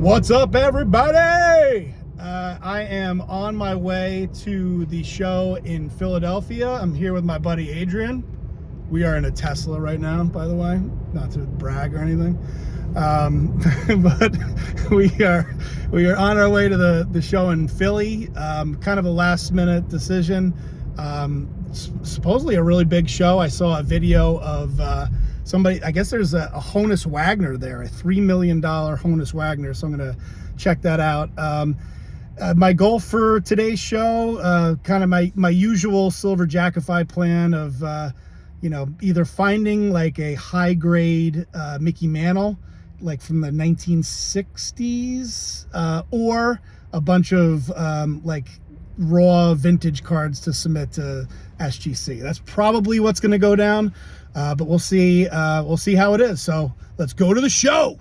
What's up, everybody? I am on my way to the show in Philadelphia. I'm here with my buddy Adrian. We are in a Tesla right now, by the way, not to brag or anything. But we are on our way to the show in Philly. Kind of a last minute decision. Supposedly a really big show. I saw a video of somebody, I guess there's a Honus Wagner there, a $3 million Honus Wagner, so I'm going to check that out. My goal for today's show, kind of my usual Silver Jackify plan of, either finding like a high-grade Mickey Mantle, like from the 1960s, or a bunch of like raw vintage cards to submit to SGC. That's probably what's going to go down. But we'll see. We'll see how it is. So let's go to the show.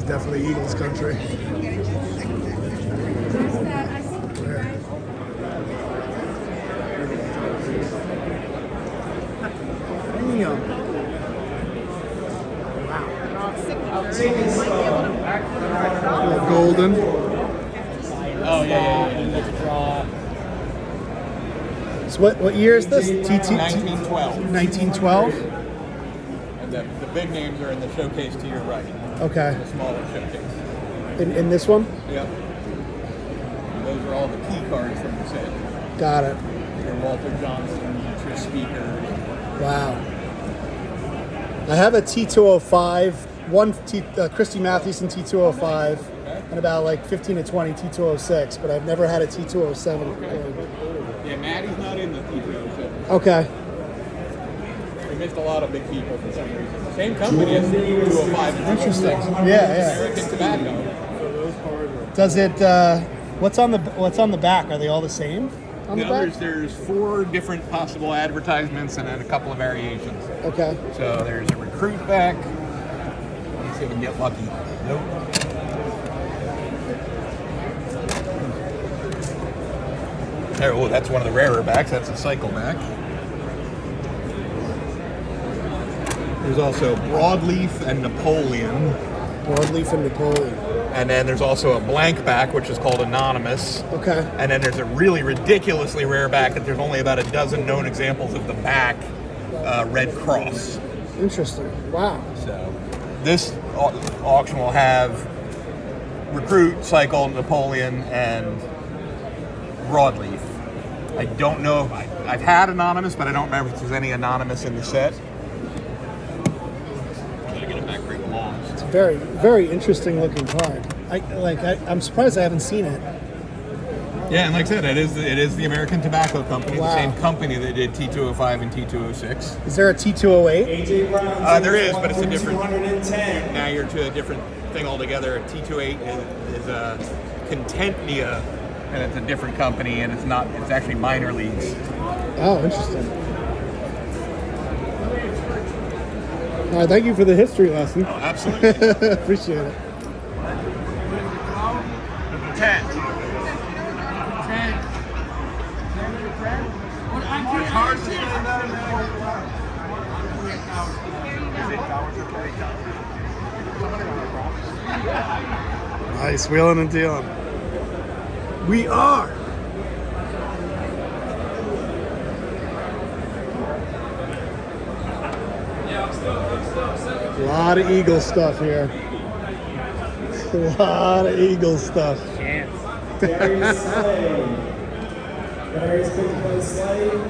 Definitely Eagles country. Wow. Golden. Oh yeah. That's a draw. So what year is this? 1912. 1912. And the big names are in the showcase to your right. Okay. The smaller showcase. In this one? Yep. And those are all the key cards from the set. Got it. Your Walter Johnson, your Speaker. Wow. I have a T205, one Christy Mathewson T205, and about like 15 to 20 T206, but I've never had a T207. Okay. Yeah, Maddie's not in the T207. Okay. We missed a lot of big people for some reason. Same company as 205. Interesting. Yeah. American Tobacco. Does it? What's on the back? Are they all the same? On the back? There's 4 different possible advertisements and then a couple of variations. Okay. So there's a recruit back. Let's see if we can get lucky. Nope. There, oh, that's one of the rarer backs. That's a cycle back. There's also Broadleaf and Napoleon. Broadleaf and Napoleon. And then there's also a blank back, which is called Anonymous. Okay. And then there's a really ridiculously rare back that there's only about a dozen known examples of the back, Red Cross. Interesting. Wow. So this auction will have Recruit, Cycle, Napoleon, and Broadleaf. I don't know if I've had Anonymous, but I don't remember if there's any Anonymous in the set. It's a very, very interesting looking card. I'm surprised I haven't seen it. Yeah, and like I said, it is the American Tobacco Company, wow. The same company that did T205 and T206. Is there a T208? There is, but it's a different. Now you're to a different thing altogether. A T28 is a Contentnia, and it's a different company, and it's not. It's actually minor leagues. Oh, interesting. All right, thank you for the history lesson. Oh, absolutely. Appreciate it. 10. Nice, wheeling and dealing. We are. A lot of Eagle stuff here. A lot of Eagle stuff. Darius Pickford Slade.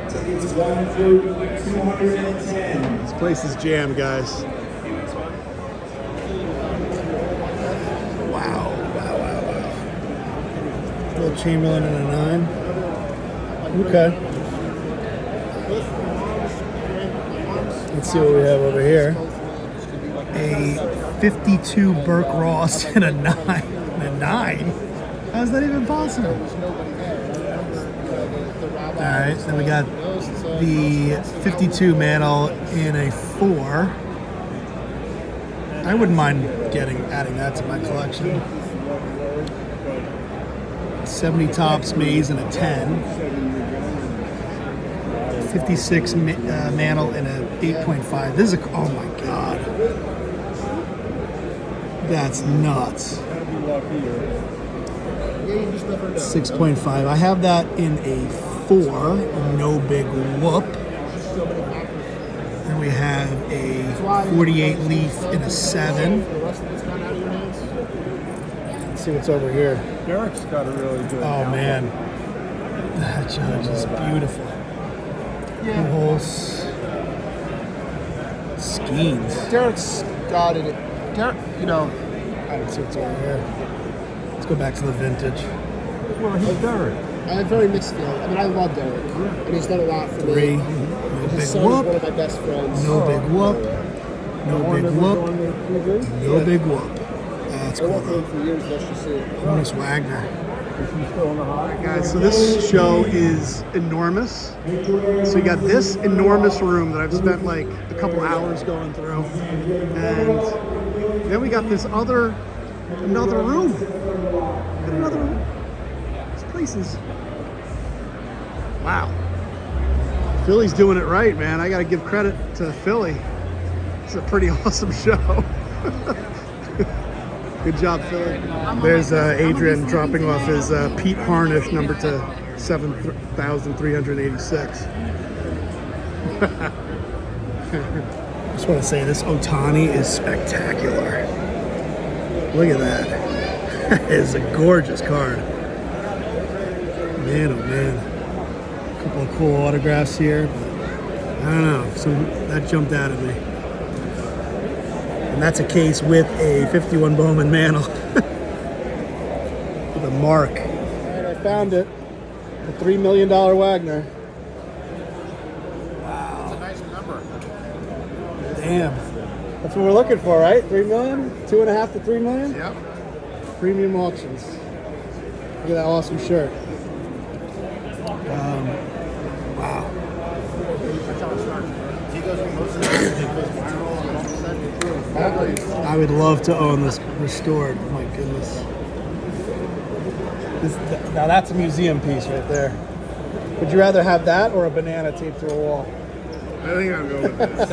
Tickets 1 through 210. This place is jammed, guys. Wow. Will Chamberlain in a 9. Okay. Let's see what we have over here. a 52 Burke Ross and a 9. A 9? How's that even possible? Alright, then we got the 52 Mantle in a 4. I wouldn't mind adding that to my collection. 70 Topps Maze in a 10. 56 Mantle in a 8.5. This is a, oh my god. That's nuts. 6.5. I have that in a 4. No big whoop. And we have a 48 Leaf in a 7. Let's see what's over here. Derek's got a really good. Oh man, that judge is beautiful. Holes, Skeens. Derek's got it. Derek, you know. I don't see what's over here. Let's go back to the vintage. Well, he's Derek. I have very mixed feelings. I mean, I love Derek, and he's done a lot for 3. me. No His big son is whoop. one of my best friends. No big whoop. No big whoop. No big whoop. That's I worked with cool. him for years, let's just see. Honus Wagner. Alright guys, so this show is enormous. So you got this enormous room that I've spent like a couple hours going through. And then we got this another room. Another room. This place is, wow. Philly's doing it right, man. I gotta give credit to Philly. It's a pretty awesome show. Good job, Philly. There's Adrian dropping off his Pete Harnish number to 7,386. Just want to say this Ohtani is spectacular. Look at that. That is a gorgeous card. Man, oh man. A couple of cool autographs here. But I don't know. That jumped out at me. And that's a case with a 51 Bowman Mantle. With a mark. All right, I found it. The $3 million Wagner. Wow. That's a nice number. Damn. That's what we're looking for, right? 3 million? 2.5 to 3 million? Yep. Premium auctions. Look at that awesome shirt. Wow. That's how it starts. He goes from most of the I would love to own this restored. Oh my goodness. Now that's a museum piece right there. Would you rather have that or a banana taped to a wall? I think I'll go with this.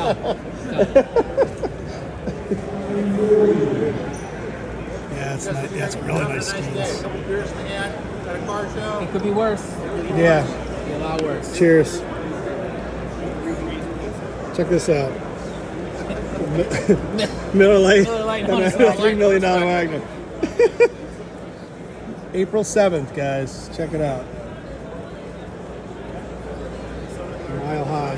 Yeah, it's nice. Yeah, it's really nice skins. It could be worse. Yeah. It could be a lot worse. Cheers. Check this out. Miller Lite and a $3 million Wagner. April 7th, guys. Check it out. Mile high.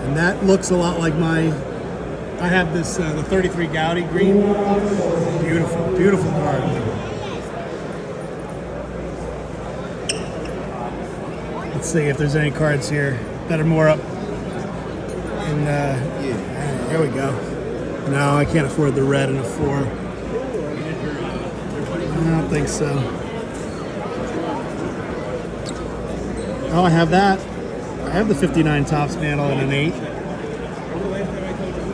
And that looks a lot like I have this, the 33 Gaudy green. Beautiful, beautiful card. Let's see if there's any cards here that are more up. And there we go. No, I can't afford the red in a 4. I don't think so. Oh, I have that. I have the 59 Topps Mantle in an 8.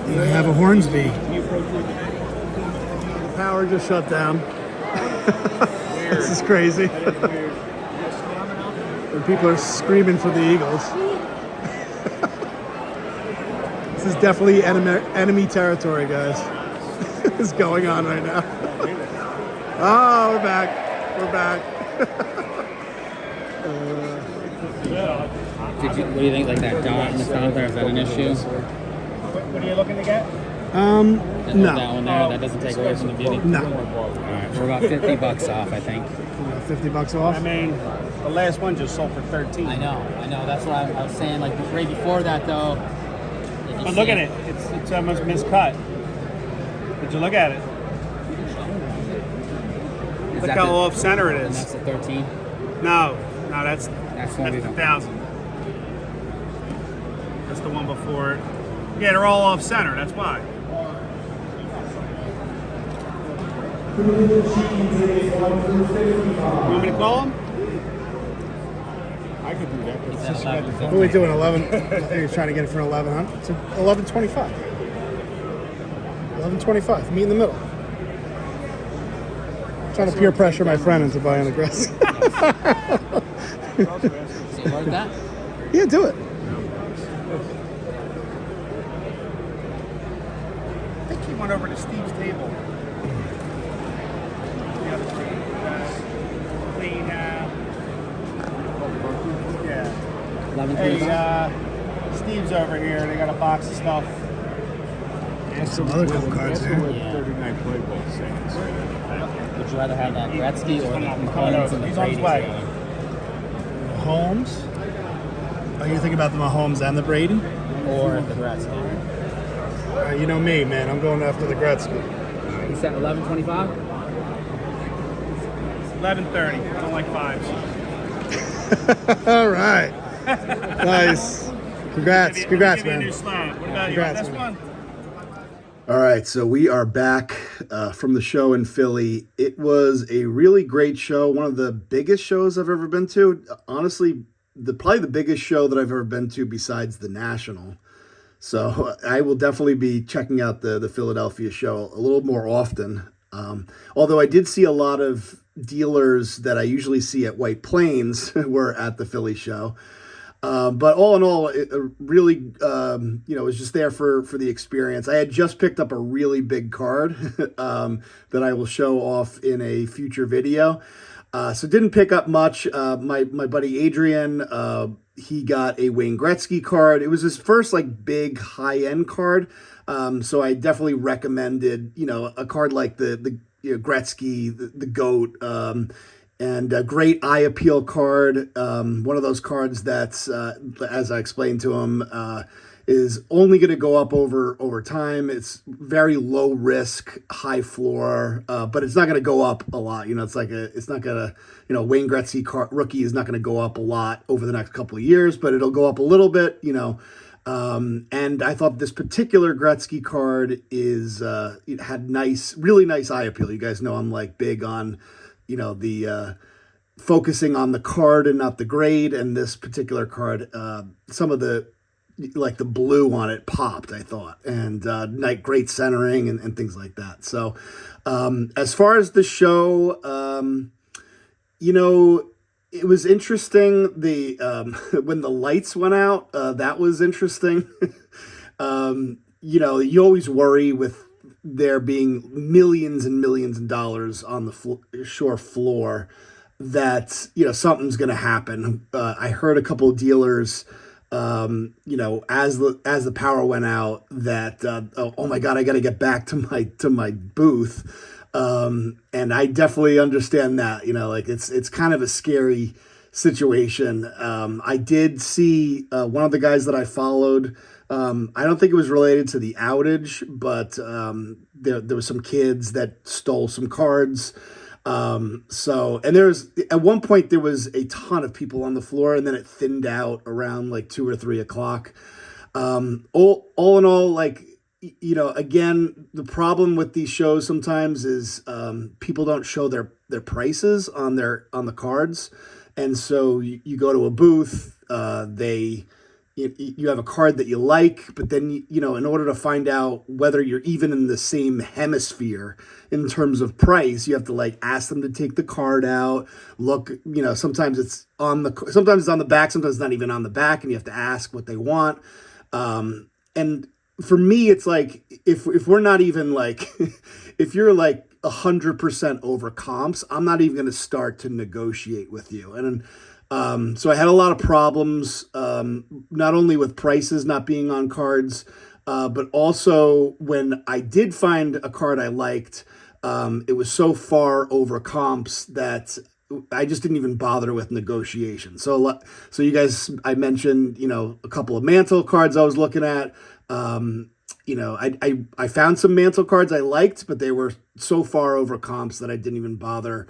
And I have a Hornsby. The power just shut down. This is crazy. And people are screaming for the Eagles. This is definitely enemy territory, guys. It's going on right now. Oh, we're back. We're back. What do you think, like that dot in the front there? Is that an issue? What are you looking to get? That No. one there, that doesn't take away from the beauty? No. Alright, we're about $50 off, I think. $50 off? I mean, the last one just sold for 13. I know. That's what I was saying. Like right before that, though. But look at it. It's almost miscut. Did you look at it? Look how off center it And is. that's the 13. No, that's That's 40. the 1,000. That's the one before it. Yeah, they're all off center. That's why. You want me to call him? I could do that. But It's since you at got the 11:50. phone- What are we doing? 11. I think he's trying to get it for 1100. It's 11:25. 11:25. Meet in the middle. Trying to peer pressure my friend into buying a Gretzky. So you work that? Yeah, do it. I think he went over to Steve's table. Clean. Yeah. 11:25. Hey, Steve's over here. They got a box of stuff. There's some other cool cards here. Yeah. Would you rather have that Gretzky or the Honus and the He's on his Brady way. together? Mahomes. Oh, you think about the Mahomes and the Brady? Or the Gretzky? You know me, man. I'm going after the Gretzky. He said 11:25. 11:30. I don't like fives. All right. Nice. Congrats. Congrats, Give me a new man. slab. What about Congrats, you? This man. one? All right, so we are back from the show in Philly. It was a really great show, one of the biggest shows I've ever been to. Honestly, probably the biggest show that I've ever been to besides the National. So I will definitely be checking out the Philadelphia show a little more often. Although I did see a lot of dealers that I usually see at White Plains were at the Philly show. But all in all, it really, was just there for the experience. I had just picked up a really big card that I will show off in a future video. So didn't pick up much. My buddy Adrian, he got a Wayne Gretzky card. It was his first big high end card. So I definitely recommended, a card like the Gretzky, the GOAT. And a great eye appeal card. One of those cards that's, as I explained to him, is only going to go up over time. It's very low risk, high floor, but it's not going to go up a lot. It's not going to, Wayne Gretzky rookie is not going to go up a lot over the next couple of years, but it'll go up a little bit. And I thought this particular Gretzky card it had really nice eye appeal. You guys know I'm big on, the focusing on the card and not the grade. And this particular card, some of the blue on it popped, I thought, and great centering and things like that. So as far as the show, it was interesting. When the lights went out, that was interesting. You always worry with there being millions and millions of dollars on the shore floor that, something's going to happen. I heard a couple of dealers, as the power went out that, oh my God, I got to get back to my booth. And I definitely understand that, it's kind of a scary situation. I did see, one of the guys that I followed, I don't think it was related to the outage, but there was some kids that stole some cards. And at one point there was a ton of people on the floor, and then it thinned out around 2 or 3 o'clock. All in all, again, the problem with these shows sometimes is people don't show their prices on the cards, and so you go to a booth, you have a card that you like, but then, in order to find out whether you're even in the same hemisphere in terms of price, you have to ask them to take the card out, look, sometimes it's on the back, sometimes it's not even on the back, and you have to ask what they want. And for me, it's if we're not even if you're 100% over comps, I'm not even going to start to negotiate with you. And so I had a lot of problems, not only with prices not being on cards, but also when I did find a card I liked, it was so far over comps that I just didn't even bother with negotiation. So you guys, I mentioned, a couple of Mantle cards I was looking at. I found some Mantle cards I liked, but they were so far over comps that I didn't even bother,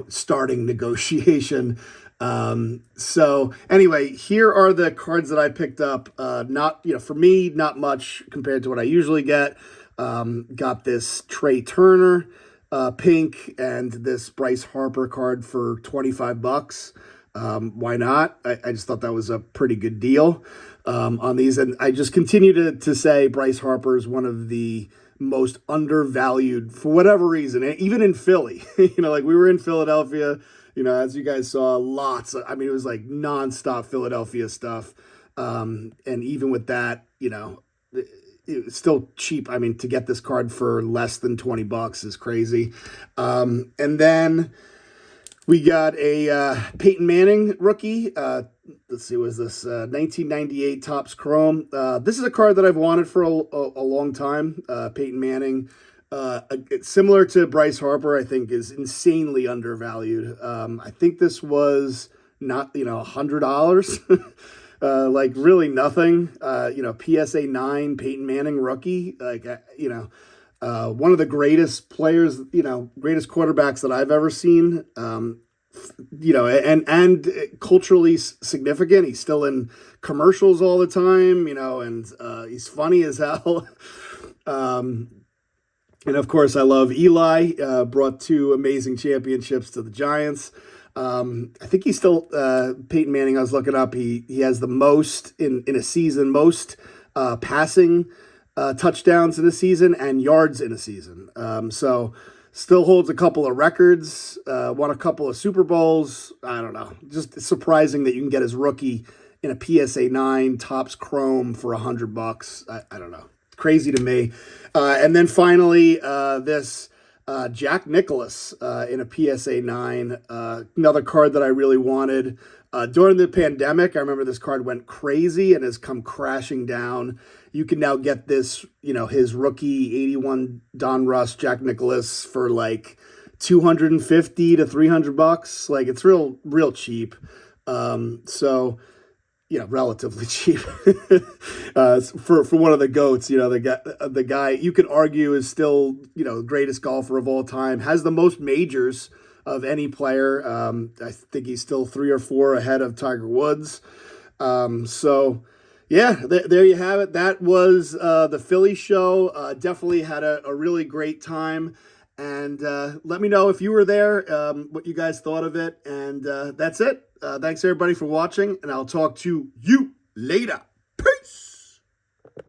starting negotiation. So anyway, here are the cards that I picked up. Not, for me, not much compared to what I usually get. Got this Trey Turner pink and this Bryce Harper card for $25. Why not? I just thought that was a pretty good deal on these. And I just continue to say Bryce Harper is one of the most undervalued for whatever reason, even in Philly. Like we were in Philadelphia, as you guys saw, lots of, it was like nonstop Philadelphia stuff. And even with that, it's still cheap. To get this card for less than $20 is crazy. And then we got a Peyton Manning rookie. Let's see, was this 1998 Topps Chrome? This is a card that I've wanted for a long time. Peyton Manning, similar to Bryce Harper, I think is insanely undervalued. I think this was not, $100. Like really nothing. PSA 9 Peyton Manning rookie. One of the greatest players, greatest quarterbacks that I've ever seen. And culturally significant. He's still in commercials all the time, and he's funny as hell. And of course, I love Eli. Brought 2 amazing championships to the Giants. I think he's still Peyton Manning. I was looking up. He has the most in a season, most passing touchdowns in a season and yards in a season. So still holds a couple of records, won a couple of Super Bowls. I don't know. Just surprising that you can get his rookie in a PSA 9 Topps Chrome for $100. I don't know. Crazy to me. And then finally, this Jack Nicklaus in a PSA 9, another card that I really wanted. During the pandemic, I remember this card went crazy and has come crashing down. You can now get this, his rookie 81 Don Russ Jack Nicklaus for like $250 to $300. Like it's real cheap. So relatively cheap for one of the GOATs. The guy you could argue is still the greatest golfer of all time, has the most majors of any player. I think he's still 3 or 4 ahead of Tiger Woods. So yeah, there you have it. That was the Philly show. Definitely had a really great time. And let me know if you were there, what you guys thought of it. And that's it. Thanks everybody for watching, and I'll talk to you later.